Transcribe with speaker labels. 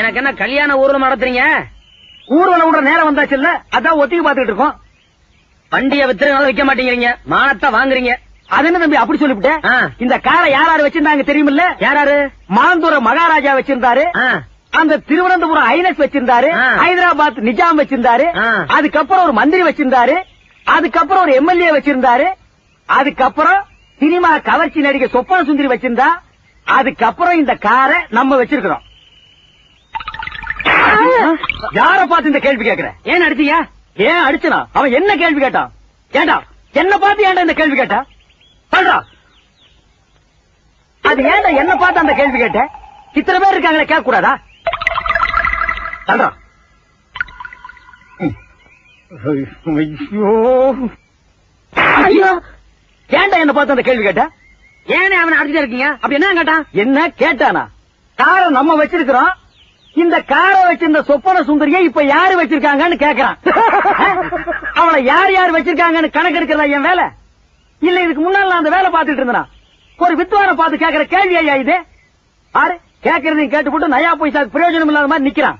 Speaker 1: எனக்கு என்ன கல்யாண ஊர்வலம் நடத்துறீங்க?
Speaker 2: ஊர்வலம் விடுற நேரம் வந்தாச்சு இல்ல, அதான் ஒத்திக்கு பாத்துக்கிட்டு இருக்கோம்.
Speaker 1: வண்டியை வித்துறதுனால விக்க மாட்டேங்கிறீங்க, மானத்தை வாங்குறீங்க.
Speaker 2: அது என்ன தம்பி அப்படி சொல்லிவிட்டேன்? இந்த காரை யாராரு வச்சிருந்தாங்க தெரியுமில்ல?
Speaker 1: யாராரு?
Speaker 2: மாந்தூர மகாராஜா வச்சிருந்தாரு, அந்த திருவனந்தபுரம் ஐனஸ் வச்சிருந்தாரு, ஹைதராபாத் நிஜாம் வச்சிருந்தாரு, அதுக்கப்புறம் ஒரு மந்திரி வச்சிருந்தாரு, அதுக்கப்புறம் ஒரு எம்எல்ஏ வச்சிருந்தாரு, அதுக்கப்புறம் சினிமா கவர்ச்சி நடிகை சொப்பன சுந்தரி வச்சிருந்தா, அதுக்கப்புறம் இந்த காரை நம்ம வச்சிருக்கிறோம். யார பார்த்து இந்த கேள்வி கேட்கிற? ஏன் அடிச்சீங்க? ஏன் அடிச்சனா? அவன் என்ன கேள்வி கேட்டான்? ஏண்டா என்ன பார்த்து ஏன்டா இந்த கேள்வி கேட்டா? சொல்றா. அது ஏன்டா என்ன பார்த்து அந்த கேள்வி கேட்ட? இத்தனை பேர் இருக்காங்களே, கேட்க கூடாதா? சொல்றா. ஐயோ, ஏன்டா என்ன பார்த்து அந்த கேள்வி கேட்ட?
Speaker 1: ஏனே அவனை அடிச்சுட்டு இருக்கீங்க?
Speaker 2: அப்படி என்ன கேட்டான்? என்ன கேட்டானா? காரை நம்ம வச்சிருக்கிறோம், இந்த காரை வச்சிருந்த சொப்பன சுந்தரியை இப்ப யாரு வச்சிருக்காங்கன்னு கேக்குறான். அவளை யார் யார் வச்சிருக்காங்கன்னு கணக்கு எடுக்கிறதா என் வேலை? இல்ல இதுக்கு முன்னால நான் அந்த வேலை பார்த்துட்டு இருந்தேனா? ஒரு வித்வான பார்த்து கேட்கிற கேள்வி ஐயா இது? ஆறு கேட்கறதையும் கேட்டு போட்டு நயா பைசா பிரயோஜனம் இல்லாத மாதிரி நிக்கிறான்.